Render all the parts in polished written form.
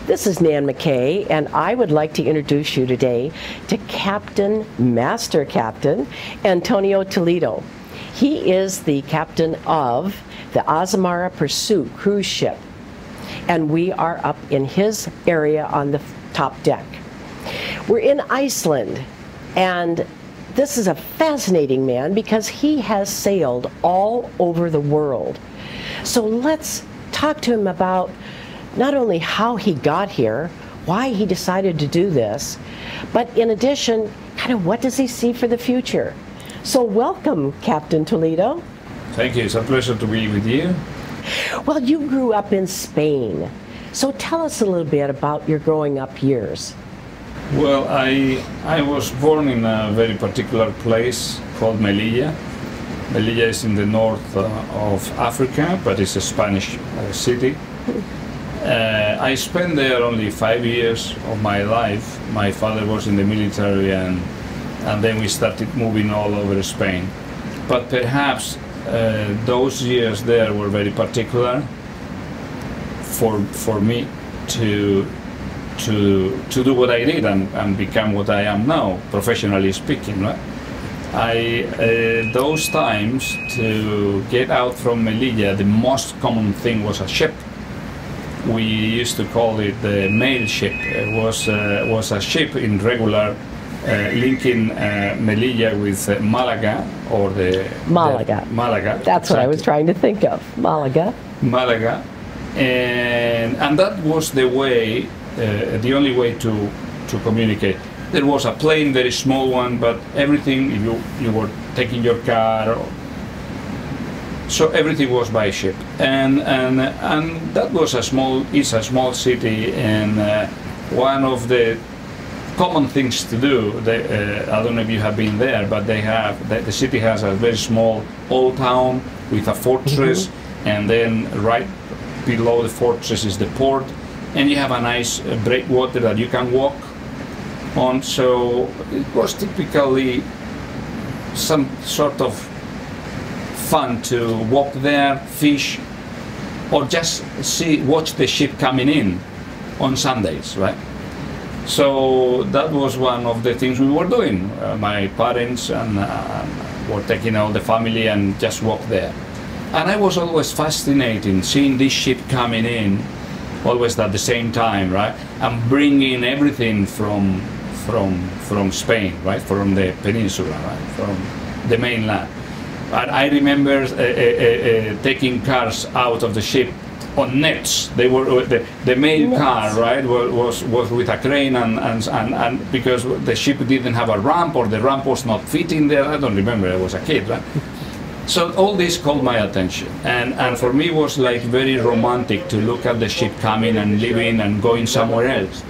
This is Nan McKay, and I would like to introduce you today to Master Captain Antonio Toledo. He is the captain of the Azamara Pursuit cruise ship, and we are up in his area on the top deck. We're in Iceland, and this is a fascinating man because he has sailed all over the world. So let's talk to him about not only how he got here, why he decided to do this, but in addition, kind of what does he see for the future. So welcome, Captain Toledo. Thank you. It's a pleasure to be with you. Well, you grew up in Spain. So tell us a little bit about your growing up years. Well, I was born in a very particular place called Melilla. Melilla is in the north of Africa, but it's a Spanish city. I spent there only 5 years of my life. My father was in the military, and then we started moving all over Spain. But perhaps those years there were very particular for me to do what I did and become what I am now, professionally speaking, right? Those times, to get out from Melilla, the most common thing was a ship. We used to call it the mail ship. It was a ship in regular linking Melilla with Malaga, or Malaga. Malaga. That's exactly what I was trying to think of. Malaga. Malaga, and that was the way. The only way to communicate. There was a plane, very small one, but everything, if you were taking your car, so everything was by ship. And that was a small city, and one of the common things to do, I don't know if you have been there, but the city has a very small old town with a fortress, and then right below the fortress is the port. And you have a nice breakwater that you can walk on. So it was typically some sort of fun to walk there, fish, or just watch the ship coming in on Sundays, right? So that was one of the things we were doing. My parents and were taking all the family and just walk there. And I was always fascinated seeing this ship coming in, always at the same time, right? And bringing everything from Spain, right? From the peninsula, right? From the mainland. And I remember taking cars out of the ship on nets. They were the main car, right? Was with a crane, and because the ship didn't have a ramp, or the ramp was not fitting there. I don't remember. I was a kid, right? So all this called my attention, and for me it was like very romantic to look at the ship coming and leaving and going somewhere else.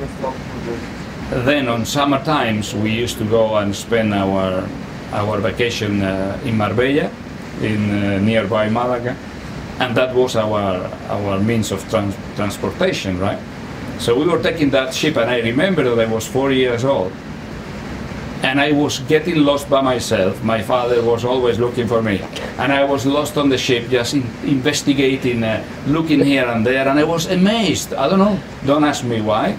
Then on summer times we used to go and spend our vacation in Marbella, in nearby Malaga, and that was our means of transportation, right? So we were taking that ship, and I remember that I was 4 years old. And I was getting lost by myself. My father was always looking for me. And I was lost on the ship, just investigating, looking here and there, and I was amazed. I don't know, don't ask me why.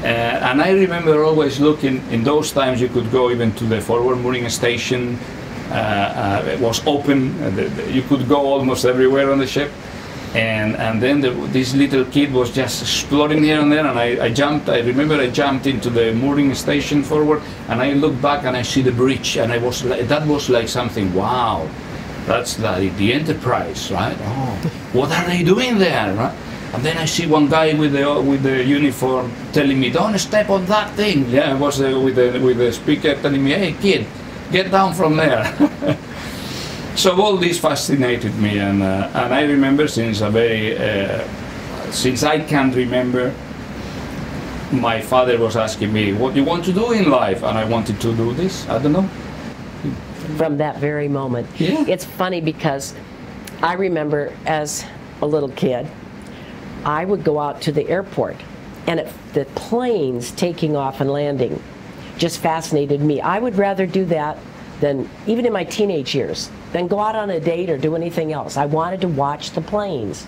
And I remember always looking. In those times you could go even to the forward mooring station. It was open, you could go almost everywhere on the ship. And then this little kid was just exploring here and there, and I remember I jumped into the mooring station forward, and I looked back and I see the bridge, and that was like something, wow, that's like the Enterprise, right? Oh, what are they doing there, right? And then I see one guy with the uniform telling me, don't step on that thing. Yeah, it was with the speaker telling me, hey kid, get down from there. So all this fascinated me, and I remember since I can remember, my father was asking me, what do you want to do in life? And I wanted to do this, I don't know. From that very moment. Yeah. It's funny because I remember as a little kid, I would go out to the airport, and the planes taking off and landing just fascinated me. I would rather do that than, even in my teenage years, than go out on a date or do anything else. I wanted to watch the planes.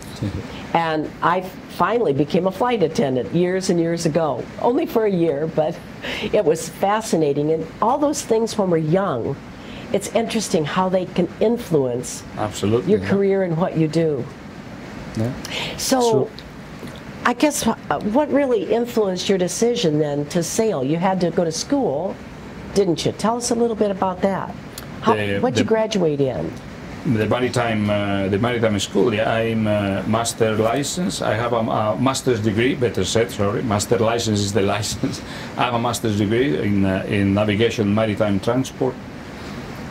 And I finally became a flight attendant years and years ago. Only for a year, but it was fascinating. And all those things when we're young, it's interesting how they can influence Absolutely, your career and what you do. Yeah. So I guess what really influenced your decision then to sail? You had to go to school, didn't you? Tell us a little bit about that. What'd you graduate in? The maritime school. Yeah, I'm a master license. I have a master's degree. Better said, sorry. Master license is the license. I have a master's degree in navigation, maritime transport.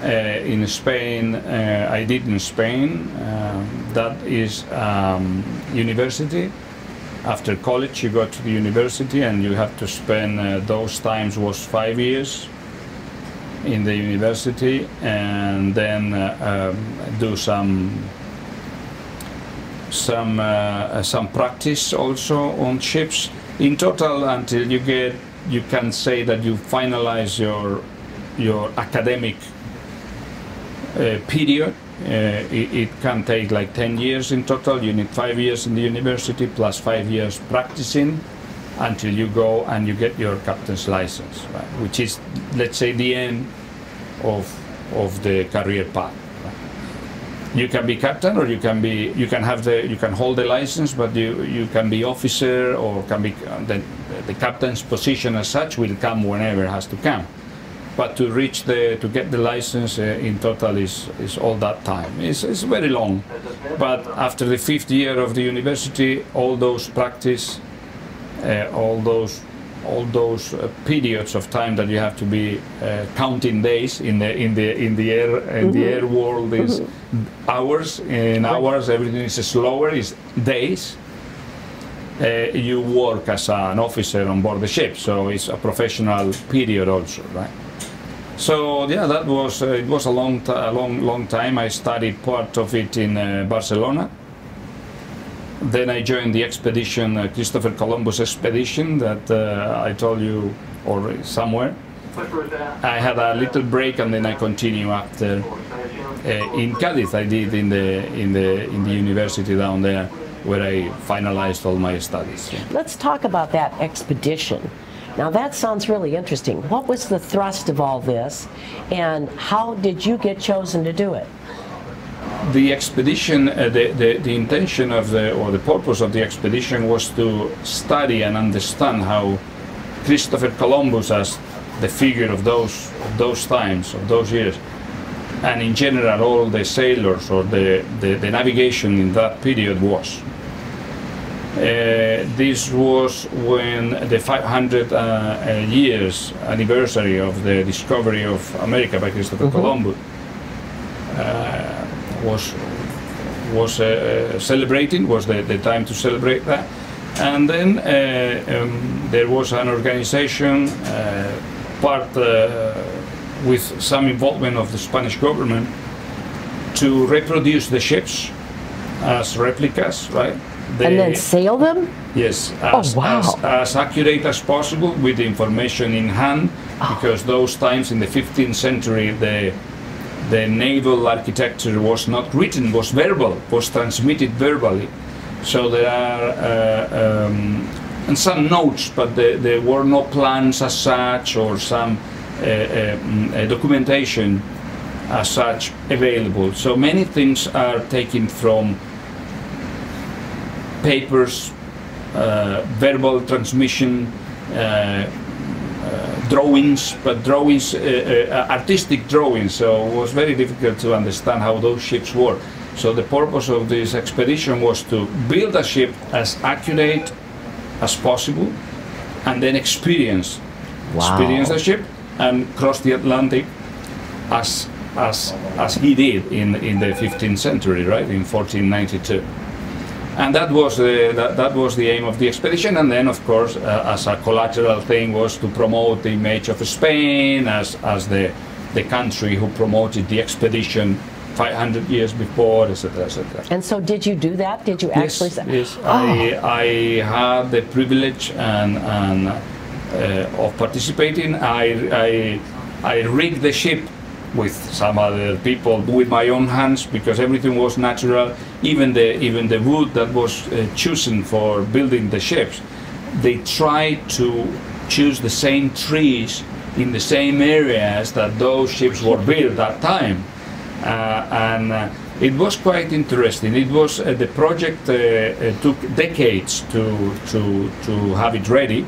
In Spain, I did in Spain. That is university. After college, you go to the university, and you have to spend those times was 5 years in the university, and then do some practice also on ships. In total, until you can say that you finalize your academic period. It can take like 10 years in total. You need 5 years in the university plus 5 years practicing until you go and you get your captain's license, right? Which is, let's say, the end of the career path. Right? You can be captain, or you can hold the license, but you can be officer, or can be the captain's position as such will come whenever it has to come. But to get the license in total is all that time. It's very long. But after the 5th year of the university, all those practice, all those periods of time that you have to be counting days in the air world is hours. In hours, everything is slower. Is days. You work as an officer on board the ship, so it's a professional period also, right? So yeah, that was it was a long time. I studied part of it in Barcelona. Then I joined the expedition, Christopher Columbus expedition that I told you already somewhere. I had a little break, and then I continue after in Cádiz. I did in the university down there, where I finalized all my studies. Let's talk about that expedition. Now that sounds really interesting. What was the thrust of all this, and how did you get chosen to do it? The expedition, the intention of the purpose of the expedition was to study and understand how Christopher Columbus, as the figure of those times, of those years, and in general all the sailors or the navigation in that period was. This was when the 500 years anniversary of the discovery of America by Christopher Columbus was celebrating, was the time to celebrate that. And then there was an organization, with some involvement of the Spanish government, to reproduce the ships as replicas, right? And then sail them? Yes, as accurate as possible with the information in hand, because those times in the 15th century the naval architecture was not written, was verbal, was transmitted verbally. So there are and some notes, but there were no plans as such, or some documentation as such available. So many things are taken from papers, verbal transmission, drawings, but drawings, artistic drawings, so it was very difficult to understand how those ships work. So the purpose of this expedition was to build a ship as accurate as possible, and then experience the ship and cross the Atlantic as he did in the 15th century, right, in 1492. And that was the aim of the expedition. And then, of course, as a collateral thing, was to promote the image of Spain as the country who promoted the expedition 500 years before, etc., etc. And so, did you do that? Did you actually? Yes. I had the privilege and of participating. I rigged the ship with some other people, with my own hands, because everything was natural. Even the wood that was chosen for building the ships, they tried to choose the same trees in the same areas that those ships were built that time, and it was quite interesting. It was the project took decades to have it ready.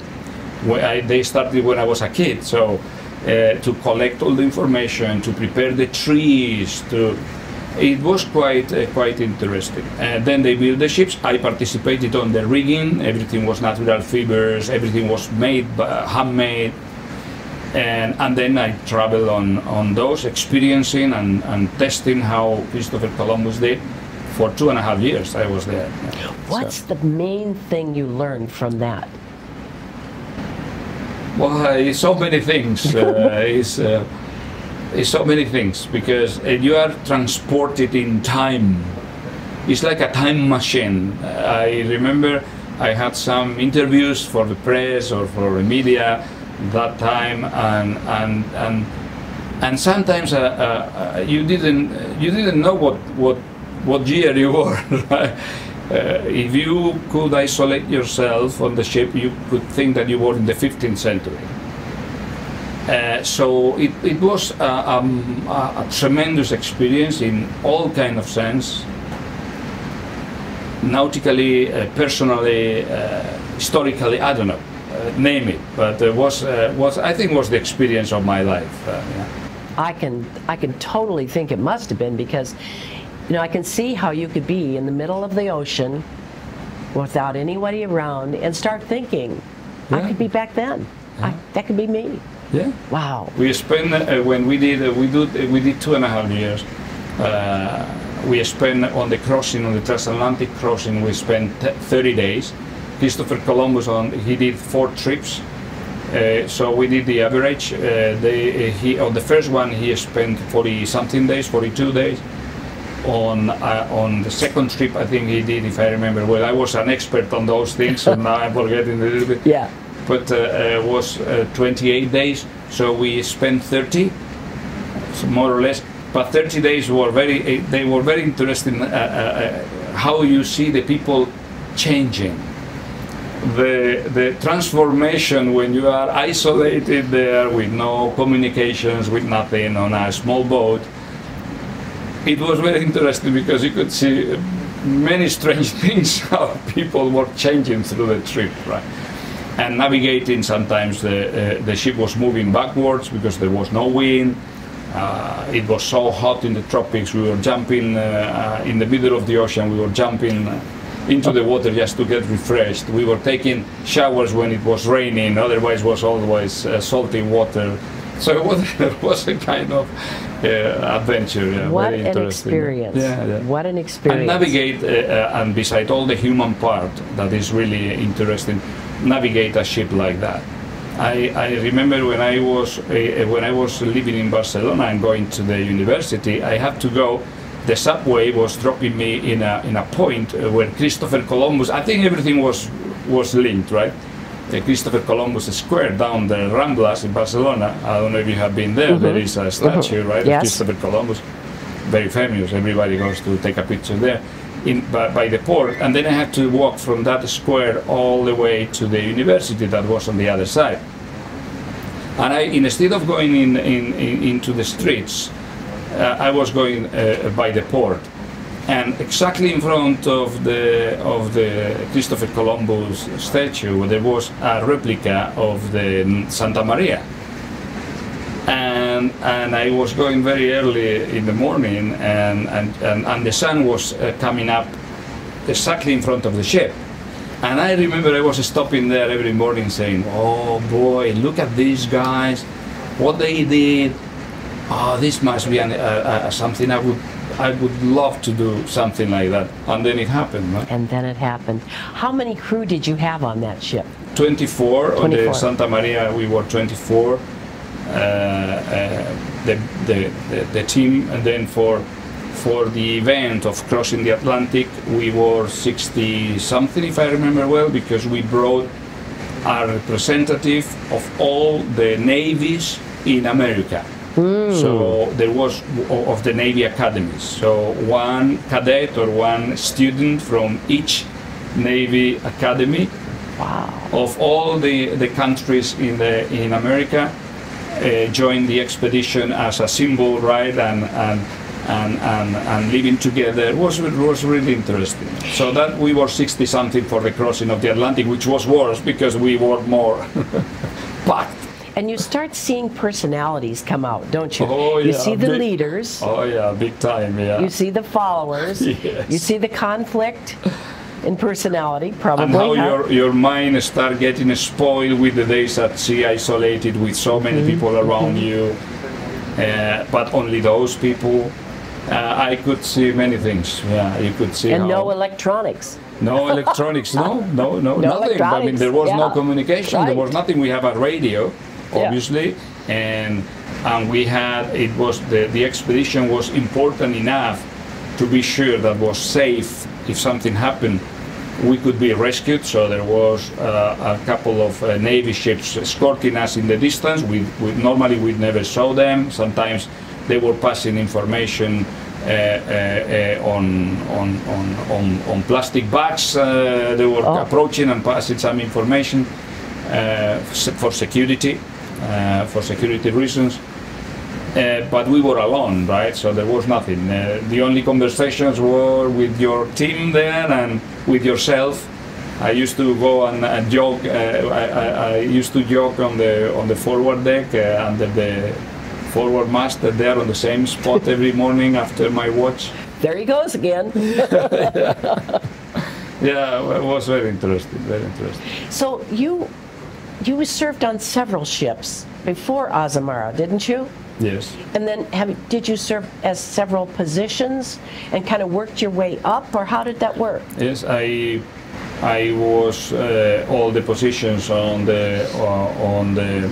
They started when I was a kid, so to collect all the information, to prepare the trees, it was quite interesting. Then they built the ships. I participated on the rigging. Everything was natural fibers. Everything was made handmade. And then I traveled on those, experiencing and testing how Christopher Columbus did. For 2.5 years I was there. What's the main thing you learned from that? Well, so many things. It's so many things, because you are transported in time. It's like a time machine. I remember I had some interviews for the press or for the media that time, and sometimes you didn't know what year you were. Right? If you could isolate yourself on the ship, you could think that you were in the 15th century. So it was a tremendous experience in all kind of sense, nautically, personally, historically, I don't know. Name it, but it was I think was the experience of my life. Yeah. I can totally think it must have been, because I can see how you could be in the middle of the ocean without anybody around and start thinking, I could be back then. That could be me. Yeah. Wow. We spent when we did 2.5 years. We spent on the crossing, on the transatlantic crossing. We spent 30 days. Christopher Columbus he did 4 trips, so we did the average. On the first one he spent 40-something days, 42 days. On the second trip, I think he did, if I remember well. I was an expert on those things, so now I'm forgetting a little bit. Yeah. But was 28 days, so we spent 30, so more or less. But 30 days were very interesting. How you see the people changing. The transformation when you are isolated there with no communications, with nothing, on a small boat. It was very interesting, because you could see many strange things, how people were changing through the trip, right? And navigating, sometimes the ship was moving backwards because there was no wind. It was so hot in the tropics. We were jumping in the middle of the ocean. We were jumping into the water just to get refreshed. We were taking showers when it was raining, otherwise was always salty water. So it was a kind of adventure. Yeah, what very an experience. Yeah. What an experience. And navigate, and beside all the human part that is really interesting, navigate a ship like that. I remember when I was living in Barcelona and going to the university, I had to go. The subway was dropping me in a point where Christopher Columbus. I think everything was linked, right? The Christopher Columbus Square down the Ramblas in Barcelona. I don't know if you have been there. There is a statue, right, of Christopher Columbus, very famous. Everybody goes to take a picture there, by the port. And then I had to walk from that square all the way to the university that was on the other side. And instead of going into the streets, I was going by the port, and exactly in front of the Christopher Columbus statue there was a replica of the Santa Maria, and I was going very early in the morning, and the sun was coming up exactly in front of the ship. And I remember I was stopping there every morning saying, "Oh boy, look at these guys, what they did. Oh, this must be something I would love to do, something like that." And then it happened. Right? And then it happened. How many crew did you have on that ship? 24. On the Santa Maria, we were 24. The team, and then for the event of crossing the Atlantic, we were 60-something, if I remember well, because we brought a representative of all the navies in America. So there was of the Navy academies. So one cadet or one student from each Navy academy of all the countries in America joined the expedition as a symbol, right? And living together was really interesting. So that we were 60 something for the crossing of the Atlantic, which was worse because we were more packed. And you start seeing personalities come out, don't you? Oh, yeah, you see the leaders. Oh yeah, big time, yeah. You see the followers. Yes. You see the conflict in personality, probably. And how your mind start getting spoiled with the days at sea, isolated with so many people around you. But only those people. I could see many things. Yeah, you could see. And no electronics. No electronics. No, nothing. I mean, there was no communication. Right. There was nothing. We have a radio, obviously, and we had. It was the expedition was important enough to be sure that was safe. If something happened, we could be rescued. So there was a couple of Navy ships escorting us in the distance. Normally we never saw them. Sometimes they were passing information on plastic bags. They were approaching and passing some information for security reasons. But we were alone, right? So there was nothing. The only conversations were with your team there and with yourself. I used to go and jog. I used to jog on the forward deck under the forward mast there on the same spot every morning after my watch. There he goes again. Yeah, it was very interesting. Very interesting. So you served on several ships before Azamara, didn't you? Yes. And then did you serve as several positions and kind of worked your way up, or how did that work? Yes, I was all the positions on the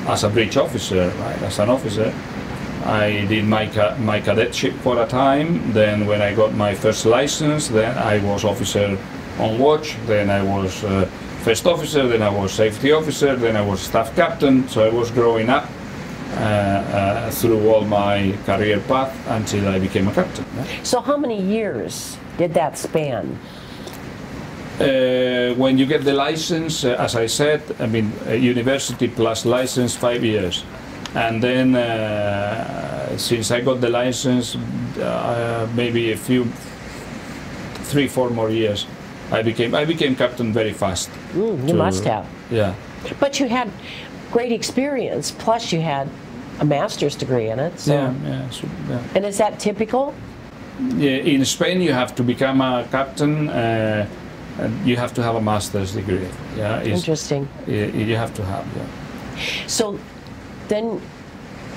as a bridge officer, right, as an officer. I did my cadetship for a time. Then when I got my first license, then I was officer on watch. Then I was first officer. Then I was safety officer. Then I was staff captain. So I was growing up through all my career path until I became a captain. So how many years did that span? When you get the license, as I said, I mean, university plus license, 5 years. And then, since I got the license, maybe 3-4 more years, I became captain very fast. You must have. Yeah. But you had great experience, plus you had a master's degree in it. So. Yeah. And is that typical? Yeah, in Spain, you have to become a captain. You have to have a master's degree. Yeah. Interesting. You have to have. Yeah. So then,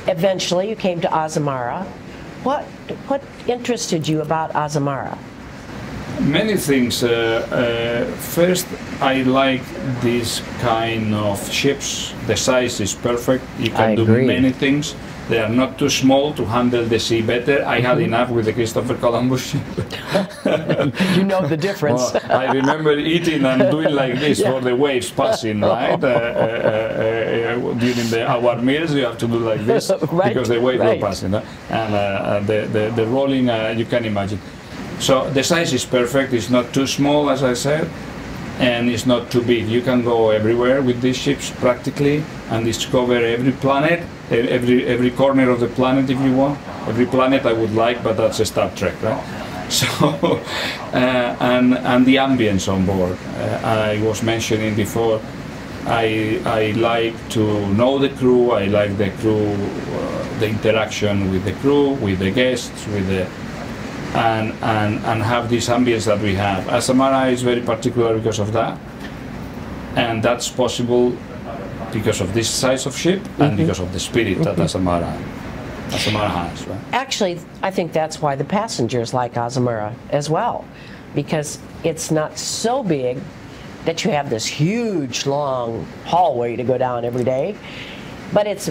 eventually, you came to Azamara. What interested you about Azamara? Many things. First, I like this kind of ships. The size is perfect. You can do many things. They are not too small to handle the sea better. I had enough with the Christopher Columbus ship. You know the difference. Well, I remember eating and doing like this for the waves passing, right? During our meals, you have to do like this because the waves were passing. And the rolling, you can imagine. So the size is perfect. It's not too small, as I said, and it's not too big. You can go everywhere with these ships practically and discover every planet, every corner of the planet if you want. Every planet I would like, but that's a Star Trek, right? So, and the ambience on board. I was mentioning before, I like to know the crew. I like the crew, the interaction with the crew, with the guests, with the and have this ambience that we have. Azamara is very particular because of that, and that's possible because of this size of ship and because of the spirit that Azamara has. Right? Actually, I think that's why the passengers like Azamara as well, because it's not so big that you have this huge long hallway to go down every day, but it's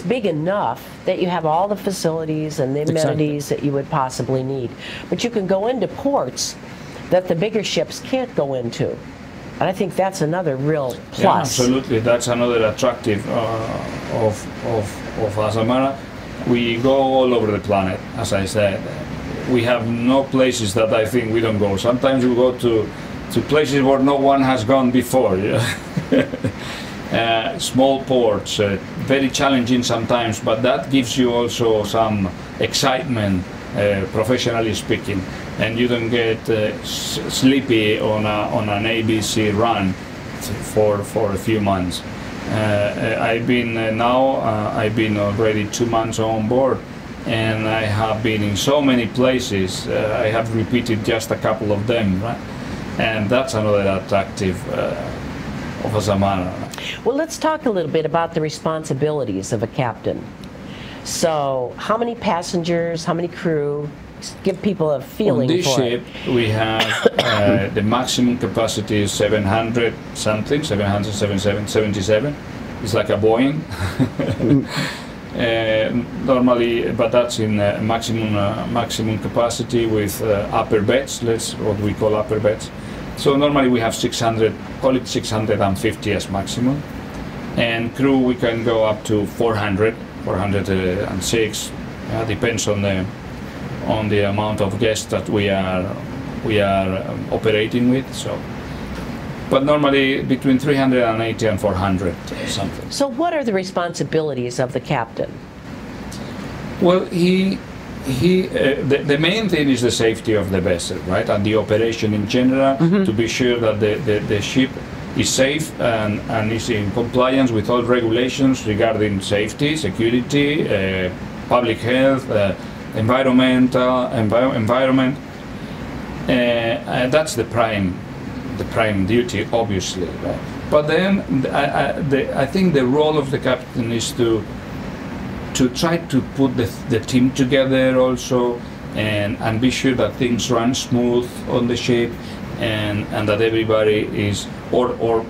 big enough that you have all the facilities and the amenities that you would possibly need. But you can go into ports that the bigger ships can't go into. And I think that's another real plus. Yeah, absolutely. That's another attractive of Azamara. We go all over the planet, as I said. We have no places that I think we don't go. Sometimes we go to places where no one has gone before. Small ports, very challenging sometimes, but that gives you also some excitement, professionally speaking, and you don't get sleepy on an ABC run for a few months. I've been I've been already 2 months on board, and I have been in so many places. I have repeated just a couple of them, right? And that's another attractive of Azamara. Well, let's talk a little bit about the responsibilities of a captain. So, how many passengers, how many crew? Give people a feeling on this for ship, we have the maximum capacity is 700 something, 77. It's like a Boeing. Normally, but that's in maximum capacity with upper beds. What we call upper beds. So normally we have 600, call it 650 as maximum, and crew we can go up to 400, 406. Depends on the amount of guests that we are operating with. So, but normally between 380 and 400 something. So what are the responsibilities of the captain? Well, the main thing is the safety of the vessel, right, and the operation in general, to be sure that the ship is safe and is in compliance with all regulations regarding safety, security, public health, environment. That's the prime duty, obviously. Right? But then I think the role of the captain is to try to put the team together also, and be sure that things run smooth on the ship, and that everybody is, or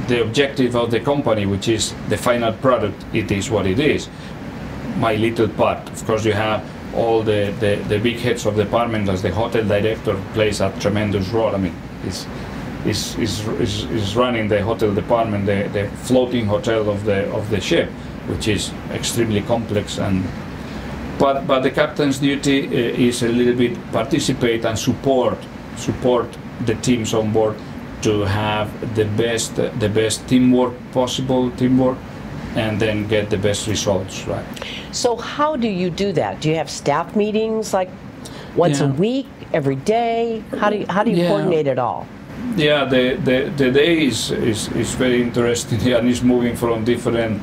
the objective of the company, which is the final product, it is what it is. My little part, of course, you have all the big heads of department, as the hotel director plays a tremendous role. I mean, is running the hotel department, the floating hotel of the ship, which is extremely complex, but the captain's duty is a little bit participate and support the teams on board to have the best possible teamwork, and then get the best results, right? So how do you do that? Do you have staff meetings like once a week, every day? How do you coordinate it all? Yeah, the day is very interesting, and is moving from different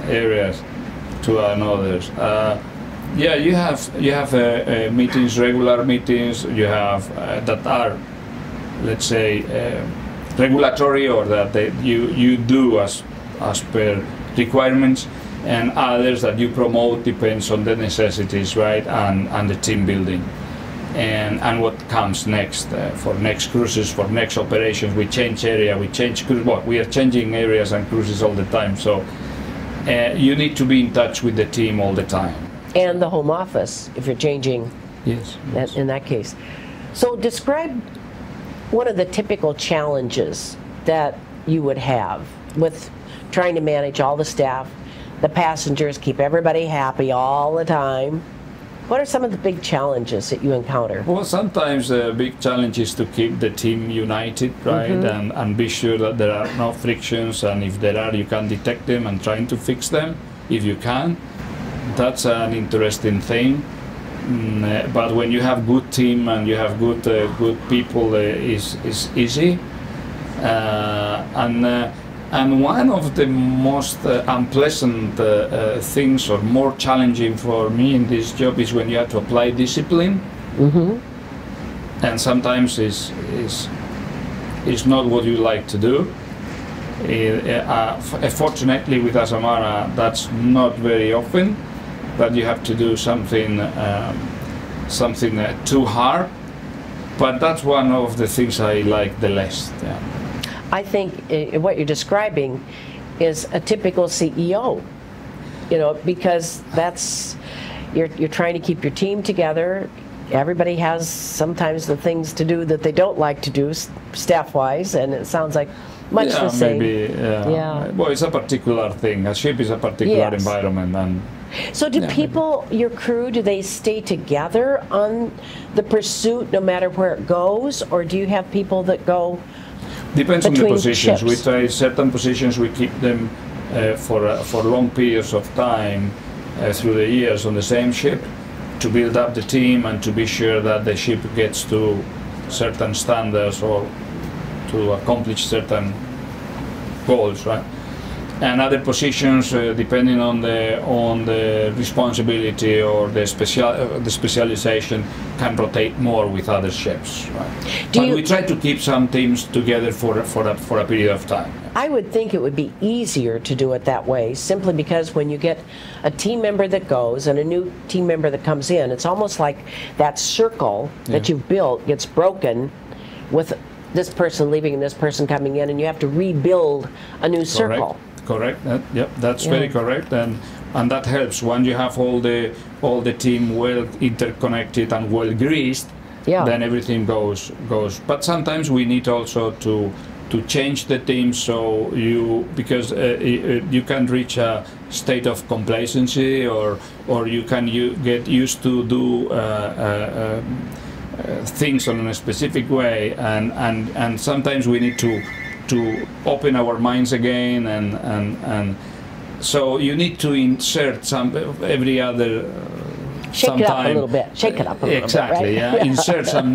areas to another. Yeah, you have meetings, regular meetings. You have that are, let's say, regulatory, or that you do as per requirements, and others that you promote depends on the necessities, right, and the team building, and what comes next for next cruises, for next operations. We change area, we change cruise. Well, we are changing areas and cruises all the time, so you need to be in touch with the team all the time. And the home office, if you're changing. Yes. In that case. So describe one of the typical challenges that you would have with trying to manage all the staff, the passengers, keep everybody happy all the time. What are some of the big challenges that you encounter? Well, sometimes the big challenge is to keep the team united, right, and be sure that there are no frictions, and if there are, you can detect them and trying to fix them if you can. That's an interesting thing. But when you have good team and you have good people, is easy. And one of the most unpleasant things, or more challenging for me in this job, is when you have to apply discipline. And sometimes it's not what you like to do. Fortunately, with Azamara, that's not very often, that you have to do something too hard. But that's one of the things I like the least. Yeah. I think what you're describing is a typical CEO, because that's you're trying to keep your team together, everybody has sometimes the things to do that they don't like to do staff-wise, and it sounds like much the same. Maybe, yeah. Well, it's a particular thing. A ship is a particular environment, and so do people, your crew, do they stay together on the Pursuit no matter where it goes, or do you have people that go depends on the positions. Ships? We try certain positions, we keep them for long periods of time through the years on the same ship to build up the team and to be sure that the ship gets to certain standards or to accomplish certain goals, right? And other positions, depending on the responsibility or the specialization, can rotate more with other ships. Right? But we try to keep some teams together for a period of time. I would think it would be easier to do it that way, simply because when you get a team member that goes and a new team member that comes in, it's almost like that circle that you've built gets broken with this person leaving and this person coming in, and you have to rebuild a new circle. Correct. Yep, that's very correct, and that helps when you have all the team well interconnected and well greased. Then everything goes. But sometimes we need also to change the team, so because you can reach a state of complacency, or you get used to do things in a specific way, and sometimes we need to open our minds again, and so you need to insert every other shake it up a little bit. Shake it up a little bit, right? Yeah. Insert some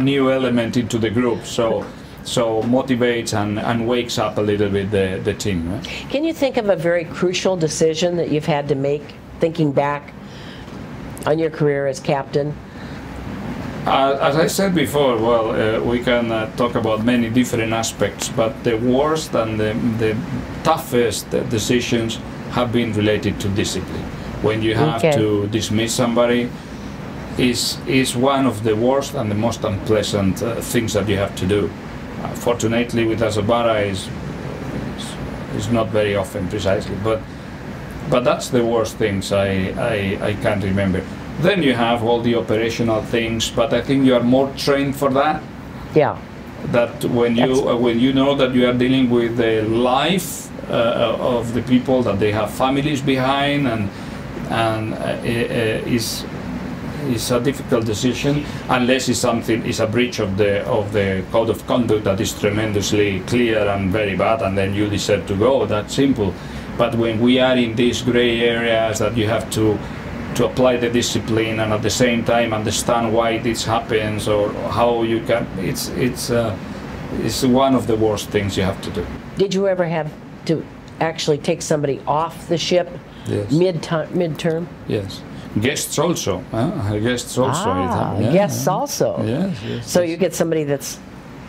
new element into the group, so motivates and wakes up a little bit the team. Right? Can you think of a very crucial decision that you've had to make, thinking back on your career as captain? As I said before, well, we can talk about many different aspects, but the worst and the toughest decisions have been related to discipline. When you have to dismiss somebody, is one of the worst and the most unpleasant things that you have to do. Fortunately, with Azamara is not very often precisely, but that's the worst things I can remember. Then you have all the operational things, but I think you are more trained for that. Yeah. That when you know that you are dealing with the life of the people, that they have families behind, and is a difficult decision, unless it's a breach of the code of conduct that is tremendously clear and very bad, and then you deserve to go. That's simple. But when we are in these gray areas that you have to apply the discipline and at the same time understand why this happens or how you can, it's one of the worst things you have to do. Did you ever have to actually take somebody off the ship mid-term? Yes. Guests also. Guests also. Guests also. Yes. So you get somebody that's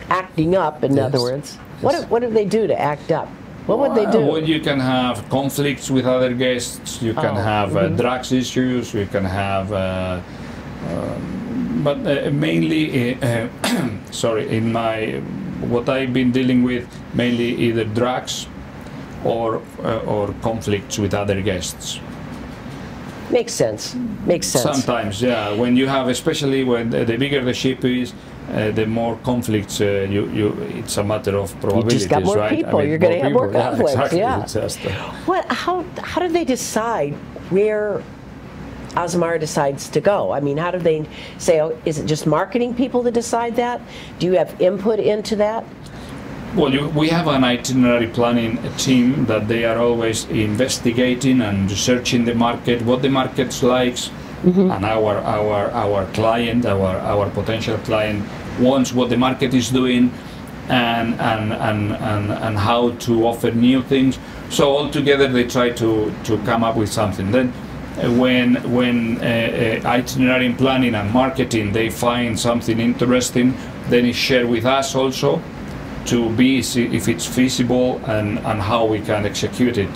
acting up, in other words. What do they do to act up? What would they do? Well, you can have conflicts with other guests. You can have drugs issues. You can have, but mainly, in what I've been dealing with, mainly either drugs or conflicts with other guests. Makes sense. Sometimes, yeah. When you have, especially when the bigger the ship is, the more conflicts it's a matter of probabilities, you just got more right? people. You're going to have more conflicts. Exactly. How do they decide where Azamara decides to go? I mean, how do they say? Oh, is it just marketing people to decide that? Do you have input into that? Well, we have an itinerary planning team that they are always investigating and researching the market, what the market likes, and our client, our potential client wants, what the market is doing, and how to offer new things. So all together they try to come up with something. Then when itinerary planning and marketing, they find something interesting, then it's shared with us also, to see if it's feasible and how we can execute it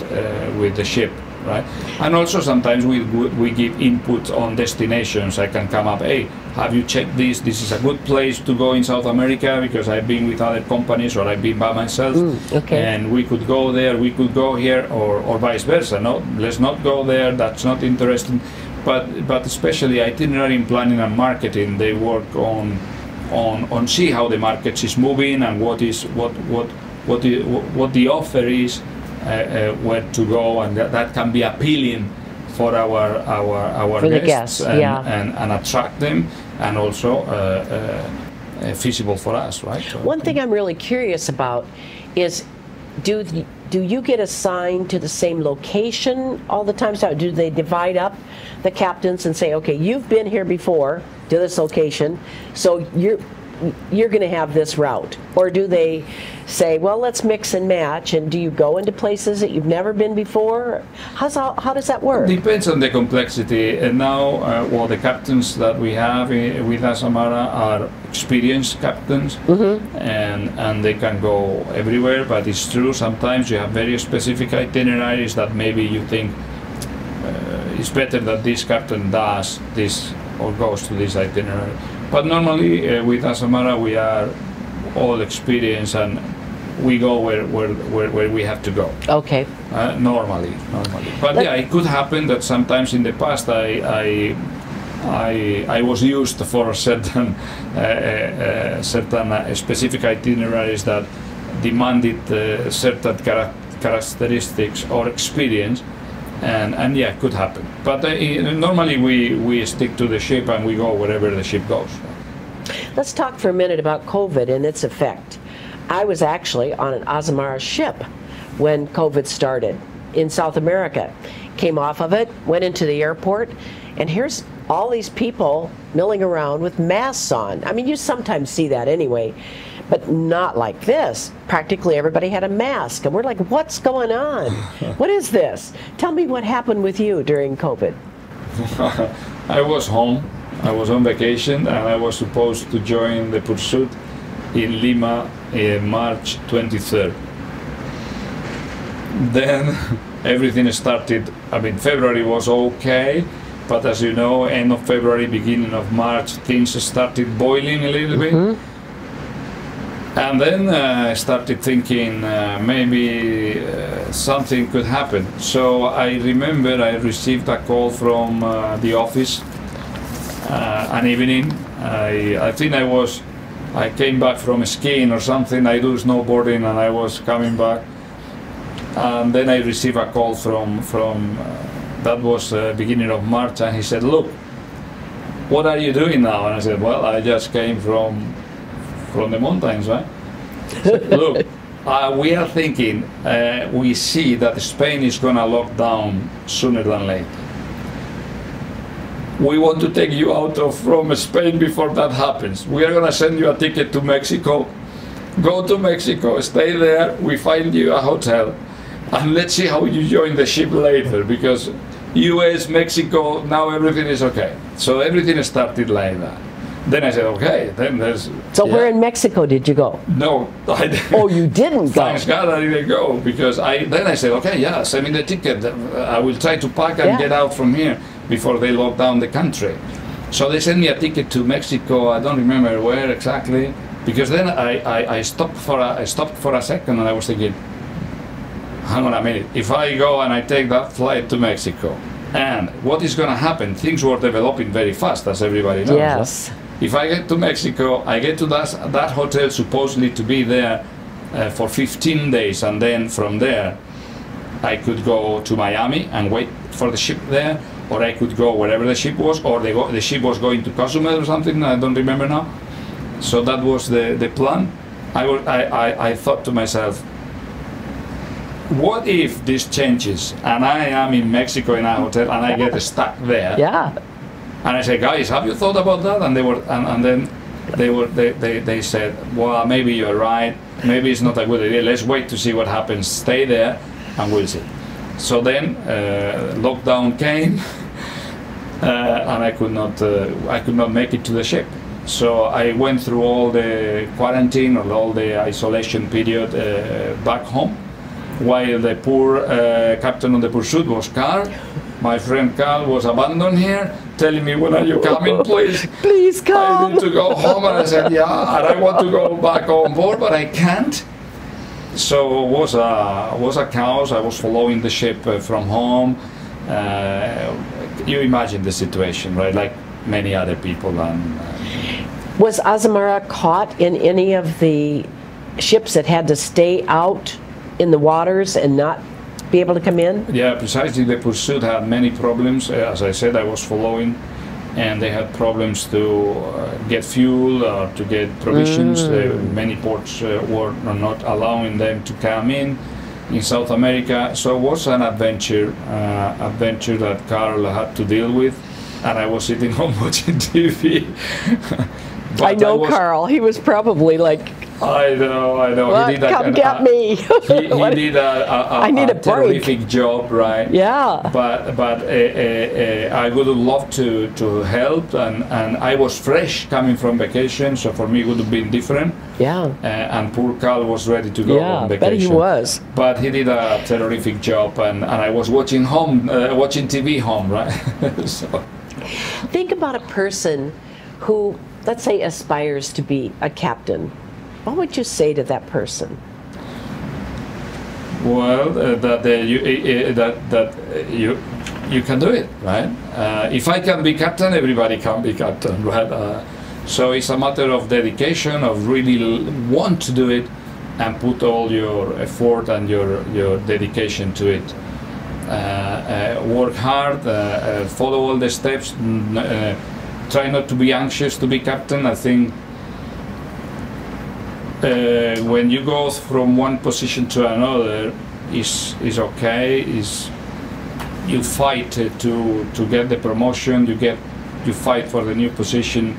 with the ship, right? And also sometimes we give input on destinations. I can come up, hey, have you checked this? This is a good place to go in South America because I've been with other companies or I've been by myself, and we could go there, we could go here, or vice versa. No, let's not go there, that's not interesting. but especially itinerary planning and marketing, they work on see how the market is moving and what the offer is, where to go, and that can be appealing for our for guests, and, yeah. and attract them, and also feasible for us, right? So one thing I'm really curious about is, do you get assigned to the same location all the time? So do they divide up the captains and say, okay, you've been here before to this location, so you're going to have this route? Or do they say, well, let's mix and match, and do you go into places that you've never been before? How does that work? Depends on the complexity. And now, well, the captains that we have with Azamara are experienced captains, and they can go everywhere. But it's true, sometimes you have very specific itineraries that maybe you think it's better that this captain does this or goes to this itinerary. But normally with Azamara we are all experienced, and we go where we have to go. Okay. Normally. But yeah, it could happen that sometimes in the past I was used for certain specific itineraries that demanded certain characteristics or experience. And yeah, it could happen. But normally we stick to the ship and we go wherever the ship goes. Let's talk for a minute about COVID and its effect. I was actually on an Azamara ship when COVID started in South America. Came off of it, went into the airport, and here's all these people milling around with masks on. I mean, you sometimes see that anyway, but not like this. Practically everybody had a mask, and we're like, what's going on? What is this? Tell me what happened with you during COVID. I was home. I was on vacation, and I was supposed to join the Pursuit in Lima in March 23rd. Then everything started. I mean, February was okay, but as you know, end of February, beginning of March, things started boiling a little bit. And then I started thinking maybe something could happen. So I remember I received a call from the office an evening. I think I came back from skiing or something. I do snowboarding, and I was coming back. And then I received a call from that was beginning of March, and he said, "Look, what are you doing now?" And I said, "Well, I just came from the mountains, right?" So, look, we are thinking, we see that Spain is going to lock down sooner than later. We want to take you out from Spain before that happens. We are going to send you a ticket to Mexico. Go to Mexico, stay there, we find you a hotel, and let's see how you join the ship later, because US, Mexico, now everything is okay. So everything started like that. Then I said, okay, then there's... So where in Mexico did you go? No, I didn't. Oh, you didn't go? Thanks God I didn't go, because then I said, okay, yeah, send me the ticket. I will try to pack and get out from here before they lock down the country. So they sent me a ticket to Mexico. I don't remember where exactly, because then I stopped for a second, and I was thinking, hang on a minute, if I go and I take that flight to Mexico, and what is going to happen? Things were developing very fast, as everybody knows. Yes. Right? If I get to Mexico, I get to that hotel supposedly to be there for 15 days, and then from there I could go to Miami and wait for the ship there, or I could go wherever the ship was, or the ship was going to Cozumel or something, I don't remember now. So that was the plan. I thought to myself, what if this changes and I am in Mexico in a hotel and I get stuck there? Yeah. And I said, guys, have you thought about that? And then they said, well, maybe you're right. Maybe it's not a good idea. Let's wait to see what happens. Stay there, and we'll see. So then lockdown came, and I could not make it to the ship. So I went through all the quarantine or all the isolation period back home, while the poor captain of the Pursuit was Carl. My friend Carl was abandoned here, telling me, when are you coming, please? Please come. I need to go home. And I said, yeah, and I want to go back on board, but I can't. So it was a chaos. I was following the ship from home. You imagine the situation, right? Like many other people. Was Azamara caught in any of the ships that had to stay out in the waters and not be able to come in? Yeah, precisely. The Pursuit had many problems. As I said, I was following, and they had problems to get fuel or to get provisions. Many ports were not allowing them to come in South America. So it was an adventure that Carl had to deal with, and I was sitting home watching TV. I know Carl. He was probably like, I know. Well, he did come get me. he did a terrific job, right? Yeah. But I would have loved to help, and I was fresh coming from vacation, so for me it would have been different. Yeah. And poor Carl was ready to go on vacation. Yeah, bet he was. But he did a terrific job, and I was watching TV home, right? So. Think about a person who, let's say, aspires to be a captain. What would you say to that person? Well, that you can do it, right? If I can be captain, everybody can be captain, right? So it's a matter of dedication, of really want to do it, and put all your effort and your dedication to it. Work hard, follow all the steps. Try not to be anxious to be captain. I think. When you go from one position to another, is okay. You fight to get the promotion. You fight for the new position.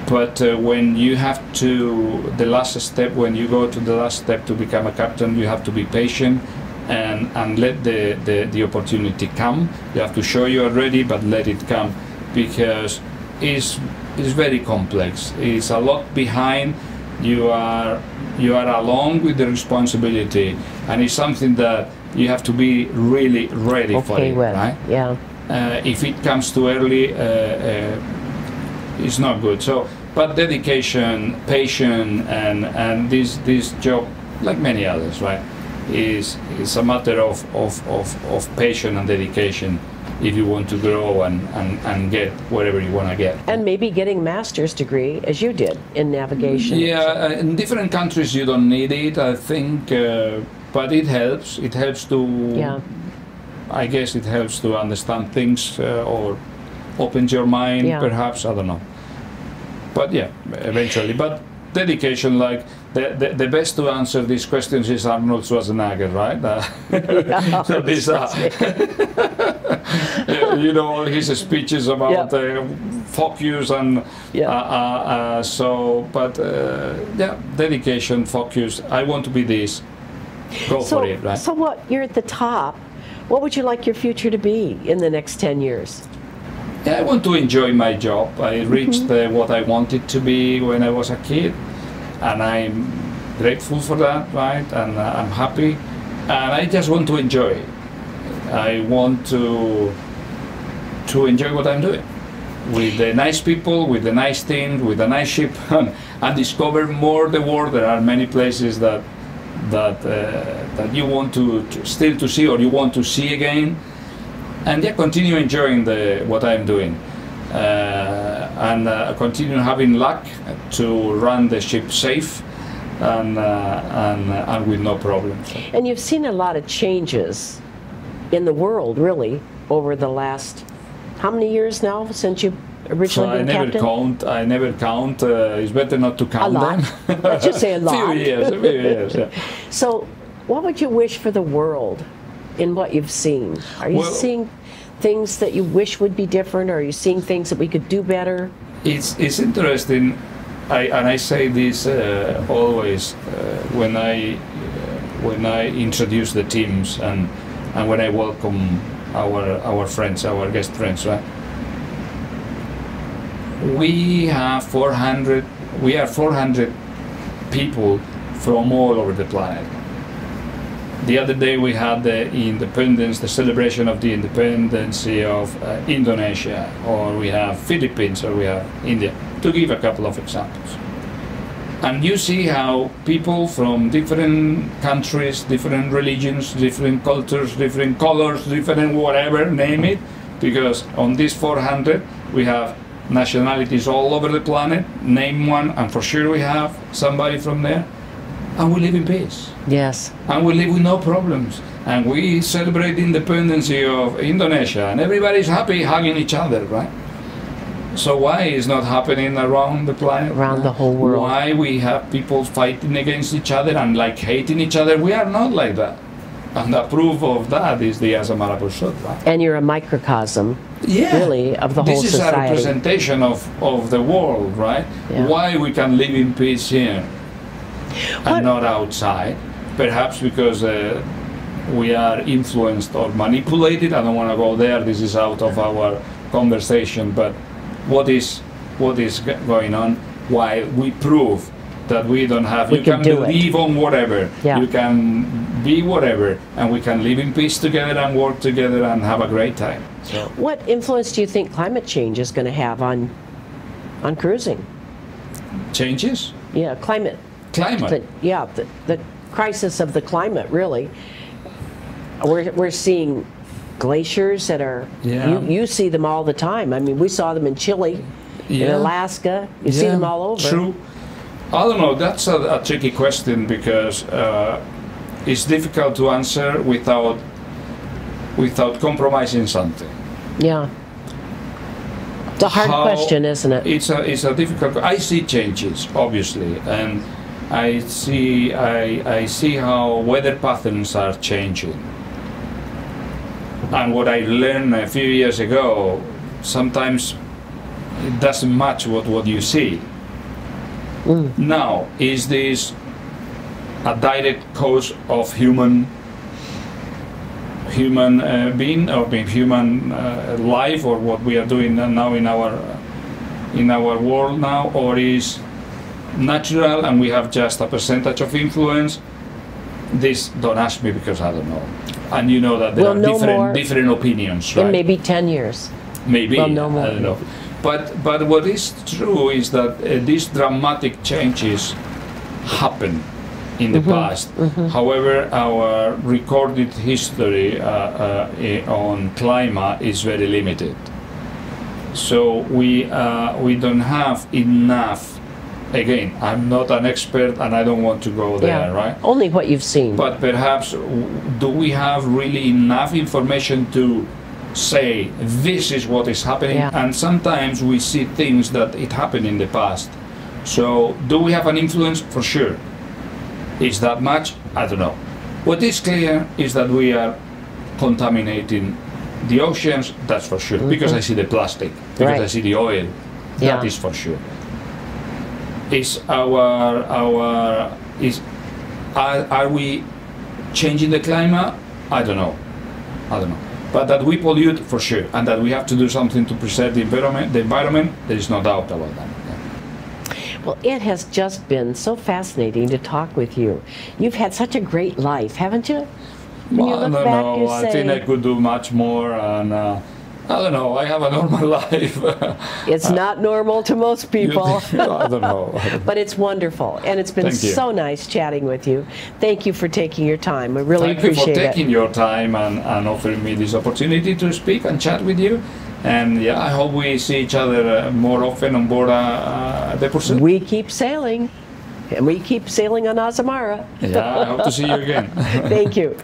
But when you have the last step, when you go to the last step to become a captain, you have to be patient and let the opportunity come. You have to show you are ready, but let it come, because it's very complex. It's a lot behind. You are along with the responsibility, and it's something that you have to be really ready for it, right? Yeah. If it comes too early, it's not good. So, but dedication, patience, and this job, like many others, right, is a matter of patience and dedication. If you want to grow and get wherever you want to get. And maybe getting master's degree, as you did, in navigation. Yeah, in different countries you don't need it, I think, but it helps. It helps to, I guess it helps to understand things or opens your mind, perhaps, I don't know. But yeah, eventually. But dedication, like, the best to answer these questions is Arnold Schwarzenegger, right? So these you know, all his speeches about focus and dedication, focus. I want to be this. Go for it, right? So what? You're at the top. What would you like your future to be in the next 10 years? Yeah, I want to enjoy my job. I reached what I wanted to be when I was a kid, and I'm grateful for that, right? And I'm happy, and I just want to enjoy it. I want to enjoy what I'm doing with the nice people, with the nice things, with the nice ship, and discover more the world. There are many places that you want to still to see, or you want to see again, and continue enjoying what I'm doing, and continue having luck to run the ship safe and with no problems. And you've seen a lot of changes in the world, really, over the last, how many years now since you originally been captain? I never count. It's better not to count them. Let's just say a lot. A few years, yeah. So, what would you wish for the world in what you've seen? Are you seeing things that you wish would be different? Or are you seeing things that we could do better? It's interesting. I say this always when I introduce the teams and when I welcome our friends, our guest friends, right? We are 400 people from all over the planet. The other day we had the celebration of the independence of Indonesia, or we have Philippines, or we have India, to give a couple of examples. And you see how people from different countries, different religions, different cultures, different colors, different whatever, name it, because on this 400 we have nationalities all over the planet, name one, and for sure we have somebody from there, and we live in peace. Yes. And we live with no problems. And we celebrate the independence of Indonesia, and everybody's happy hugging each other, right? So why is not happening around the planet? Around the whole world. Why we have people fighting against each other and like hating each other? We are not like that. And the proof of that is the Azamara Pursuit, right? And you're a microcosm, really, of the whole society. This is a representation of the world, right? Yeah. Why we can live in peace here and not outside? Perhaps because we are influenced or manipulated. I don't want to go there. This is out of our conversation, but what is going on? Why we prove that we don't have. You can believe on whatever. Yeah. You can be whatever, and we can live in peace together and work together and have a great time. So. What influence do you think climate change is going to have on cruising? Changes? Yeah, climate. Climate. The crisis of the climate, really. We're seeing glaciers that are, you see them all the time. I mean, we saw them in Chile, in Alaska. You see them all over. True. I don't know, that's a tricky question because it's difficult to answer without compromising something. Yeah. It's a hard question, isn't it? It's a difficult. I see changes, obviously, and I see how weather patterns are changing. And what I learned a few years ago, sometimes it doesn't match what you see. Now, is this a direct cause of human being or human life, or what we are doing now in our world now, or is natural and we have just a percentage of influence? This, don't ask me because I don't know. And you know that there are different opinions, right? In maybe 10 years. Maybe, we'll know more. I don't know. But what is true is that these dramatic changes happen in the past. However, our recorded history on climate is very limited. So we don't have enough. Again, I'm not an expert and I don't want to go there, right? Only what you've seen. But perhaps, do we have really enough information to say this is what is happening? And sometimes we see things that it happened in the past. So do we have an influence? For sure. Is that much? I don't know. What is clear is that we are contaminating the oceans, that's for sure, because I see the plastic, because I see the oil, that is for sure. Are we changing the climate? I don't know. But that we pollute, for sure, and that we have to do something to preserve the environment, there is no doubt about that. Well, it has just been so fascinating to talk with you. You've had such a great life, haven't you? When you look back, you say, I think I could do much more, and I don't know, I have a normal life. It's not normal to most people. I don't know. But it's wonderful, and it's been so nice chatting with you. Thank you for taking your time. I really appreciate it. Thank you for taking your time and offering me this opportunity to speak and chat with you. And yeah, I hope we see each other more often on board the Pursuit. We keep sailing, and we keep sailing on Azamara. Yeah, I hope to see you again. Thank you.